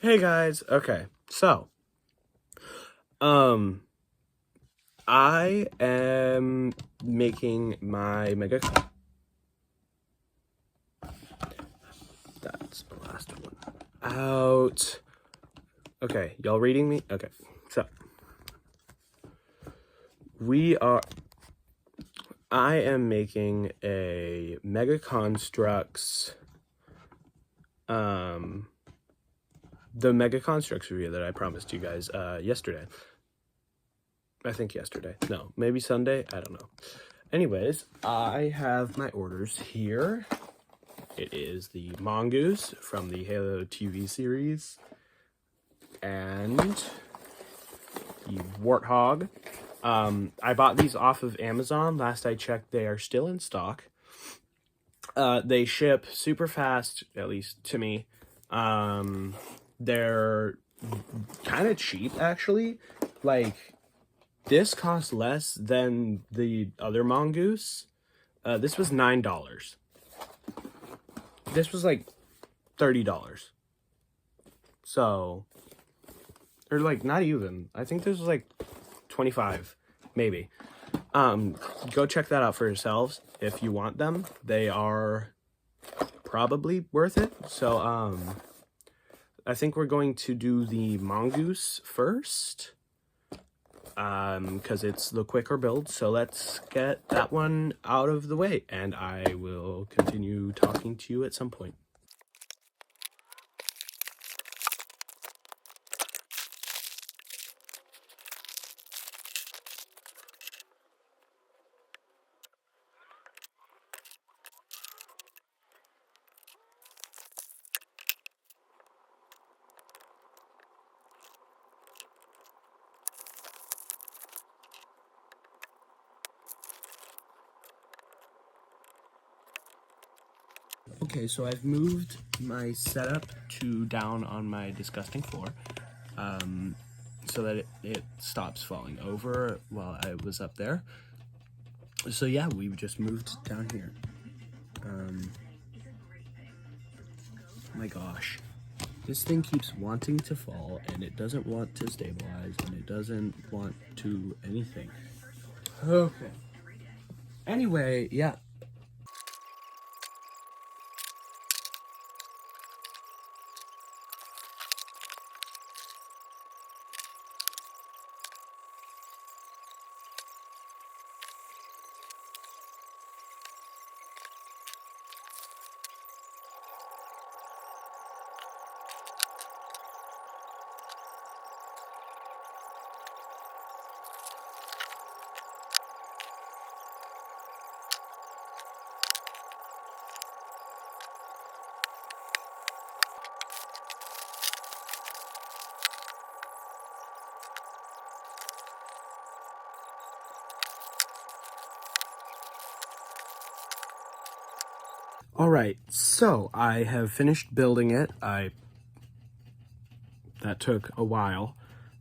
Hey guys, okay, so, um, I am making my that's the last one out. Okay, y'all reading me? Okay, so, I am making a Mega Construx, the Mega Construx review that I promised you guys, yesterday. I think yesterday. No, maybe Sunday? I don't know. Anyways, I have my orders here. It is the Mongoose from the Halo TV series and the Warthog. I bought these off of Amazon. Last I checked, they are still in stock. They ship super fast, at least to me. They're kind of cheap, actually. Like, this costs less than the other Mongoose. This was $9. This was like $30. So, or like not even. I think this was like 25, maybe. Go check that out for yourselves if you want them. They are probably worth it. So, I think we're going to do the Mongoose first. Because it's the quicker build. So let's get that one out of the way, and I will continue talking to you at some point. Okay, so I've moved my setup to down on my disgusting floor, so that it stops falling over while I was up there. So yeah, we've just moved down here. My gosh. This thing keeps wanting to fall, and it doesn't want to stabilize, and it doesn't want to anything. Okay. Anyway, yeah. Alright, so I have finished building it. That took a while,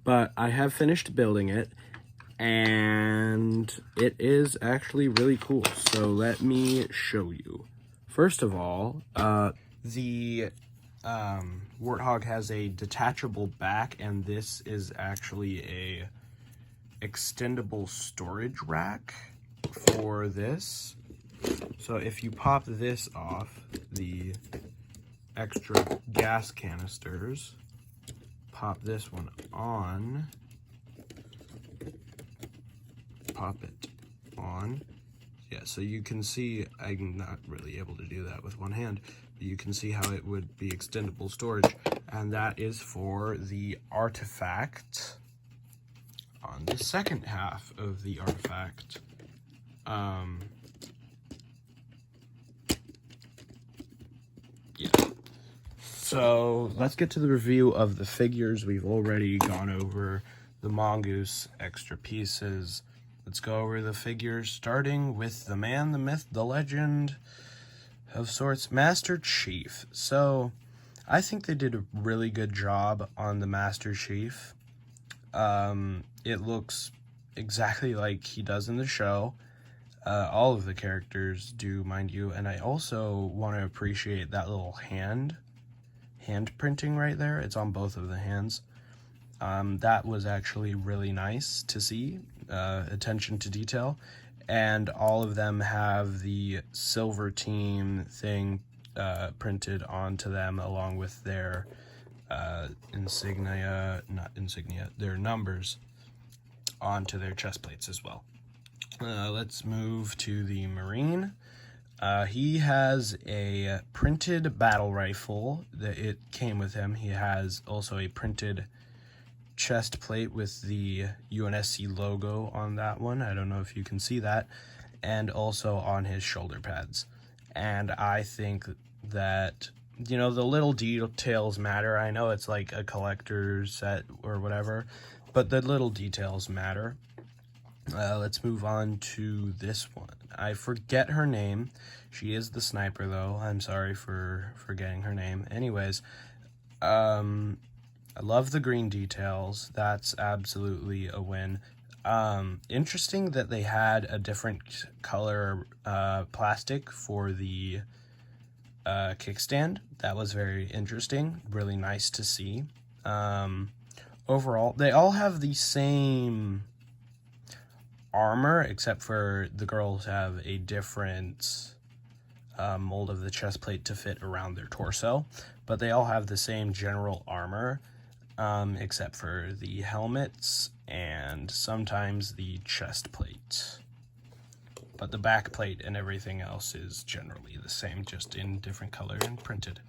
but I have finished building it, and it is actually really cool. So let me show you. First of all, the Warthog has a detachable back, and this is actually a extendable storage rack for this. So if you pop this off, the extra gas canisters, pop this one on, pop it on. Yeah, so you can see, I'm not really able to do that with one hand, but you can see how it would be extendable storage, and that is for the artifact on the second half of the artifact. Yeah. So let's get to the review of the figures. We've already gone over the Mongoose extra pieces. Let's go over the figures, starting with the man, the myth, the legend of sorts, Master Chief. So I think they did a really good job on the Master Chief. It looks exactly like he does in the show. All of the characters do, mind you, and I also want to appreciate that little hand. hand printing right there. It's on both of the hands. That was actually really nice to see, attention to detail. And all of them have the Silver Team thing printed onto them, along with their their numbers onto their chest plates as well. Let's move to the Marine. He has a printed battle rifle that it came with him. He has also a printed chest plate with the UNSC logo on that one. I don't know if you can see that. And also on his shoulder pads. And I think that, you know, the little details matter. I know it's like a collector's set or whatever, but the little details matter. Let's move on to this one. I forget her name. She is the sniper, though. I'm sorry for forgetting her name. Anyways, I love the green details. That's absolutely a win. Interesting that they had a different color plastic for the kickstand. That was very interesting. Really nice to see. Overall, they all have the same armor, except for the girls have a different mold of the chest plate to fit around their torso. But they all have the same general armor. Except for the helmets and sometimes the chest plate. But the back plate and everything else is generally the same, just in different color and printed.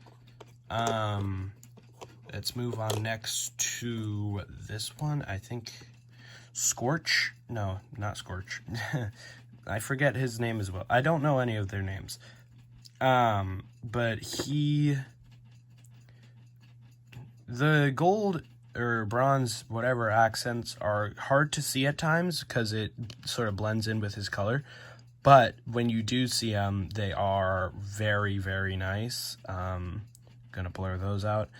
Let's move on next to this one. I think Scorch? No, not Scorch. I forget his name as well. I don't know any of their names. But the gold or bronze, whatever accents are hard to see at times because it sort of blends in with his color. But when you do see them, they are very, very nice. Gonna blur those out.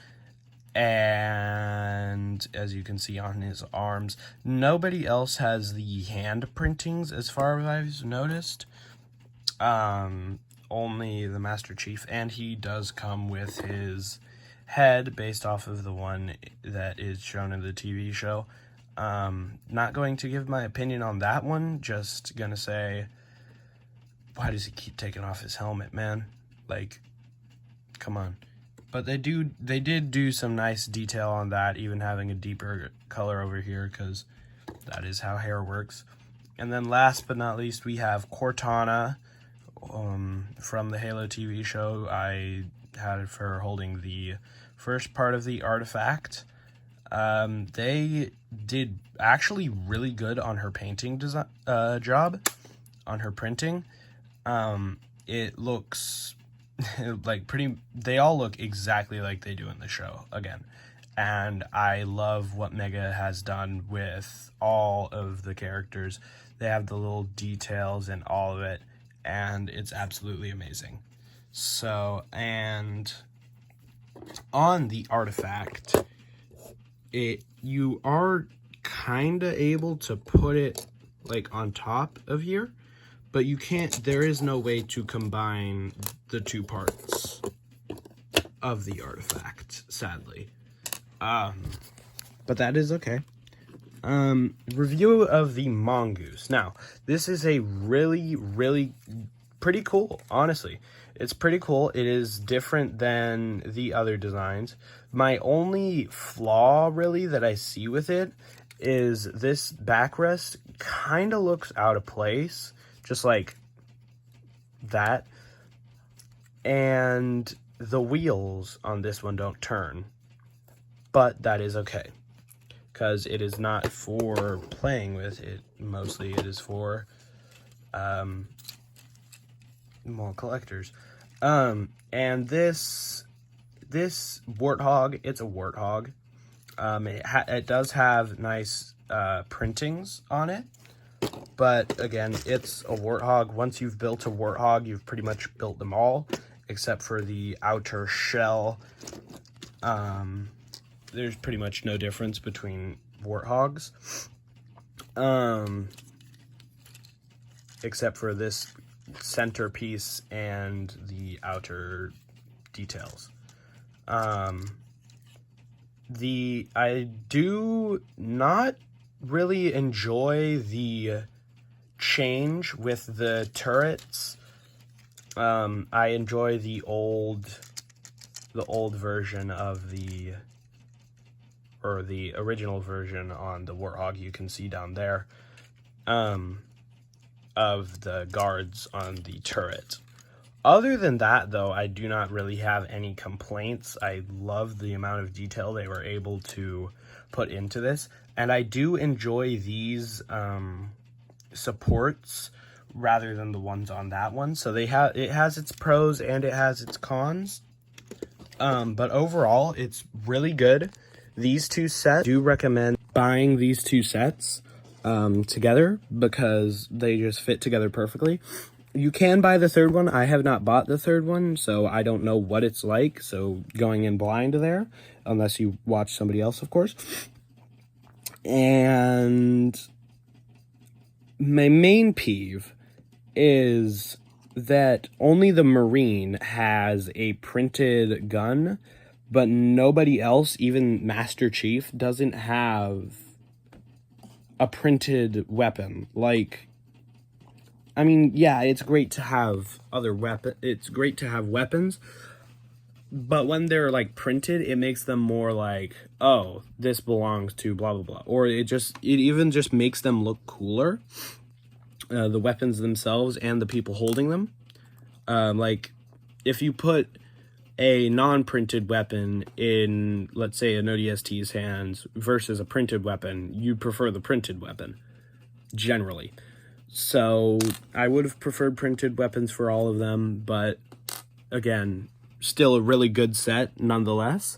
And as you can see on his arms, nobody else has the hand printings as far as I've noticed. Only the Master Chief, and he does come with his head based off of the one that is shown in the TV show. Not going to give my opinion on that one, just gonna say, why does he keep taking off his helmet, man? Like, come on. But they did do some nice detail on that, even having a deeper color over here, because that is how hair works. And then last but not least, we have Cortana from the Halo TV show. I had her holding the first part of the artifact. They did actually really good on her painting job, on her printing. It looks like they all look exactly like they do in the show again. And I love what Mega has done with all of the characters. They have the little details and all of it, and it's absolutely amazing. So, and on the artifact, you are kind of able to put it like on top of here, but you can't, there is no way to combine the two parts of the artifact, sadly. But that is okay. Review of the Mongoose. Now, this is a really, really pretty cool, honestly. It's pretty cool. It is different than the other designs. My only flaw, really, that I see with it is this backrest kind of looks out of place, just like that. And the wheels on this one don't turn, but that is okay, because it is not for playing with it. Mostly it is for more collectors. And this Warthog, it's a Warthog. It does have nice printings on it, but again, it's a Warthog. Once you've built a Warthog, you've pretty much built them all, except for the outer shell. There's pretty much no difference between Warthogs, except for this centerpiece and the outer details. I do not really enjoy the change with the turrets. I enjoy the old version of the original version on the Warthog you can see down there, of the guards on the turret. Other than that, though, I do not really have any complaints. I love the amount of detail they were able to put into this, and I do enjoy these supports rather than the ones on that one. So it has its pros and it has its cons. But overall, it's really good. These two sets, I do recommend buying these two sets together because they just fit together perfectly. You can buy the third one. I have not bought the third one, so I don't know what it's like. So going in blind there, unless you watch somebody else, of course. And my main peeve is that only the Marine has a printed gun, but nobody else, even Master Chief, doesn't have a printed weapon. Like, I mean, yeah, it's great to have weapons, but when they're like printed, it makes them more like, oh, this belongs to blah blah blah, or it even just makes them look cooler. The weapons themselves and the people holding them. Like, if you put a non-printed weapon in, let's say, an ODST's hands versus a printed weapon, you prefer the printed weapon, generally. So I would have preferred printed weapons for all of them, but again, still a really good set nonetheless.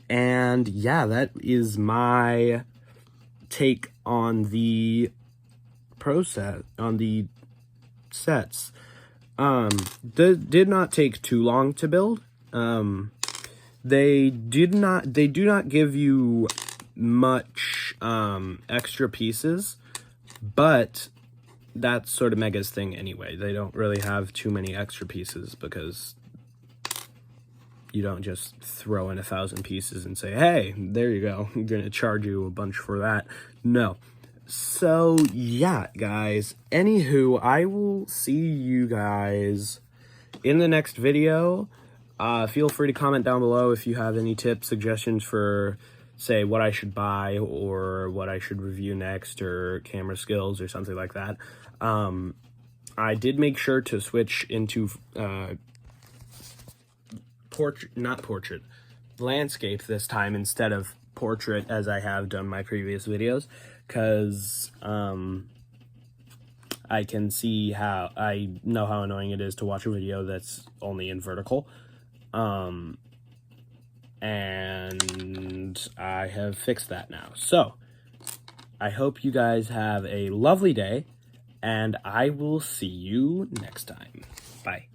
And yeah, that is my take on the pro set, on the sets. Did not take too long to build. They do not give you much extra pieces, but that's sort of Mega's thing anyway. They don't really have too many extra pieces because you don't just throw in 1,000 pieces and say, hey, there you go, I'm gonna charge you a bunch for that. No. So yeah, guys, anywho, I will see you guys in the next video. Feel free to comment down below if you have any tips, suggestions for, say, what I should buy or what I should review next, or camera skills or something like that. I did make sure to switch into landscape this time instead of portrait, as I have done my previous videos, because I can see how, I know how annoying it is to watch a video that's only in vertical. And I have fixed that now. So I hope you guys have a lovely day, and I will see you next time. Bye.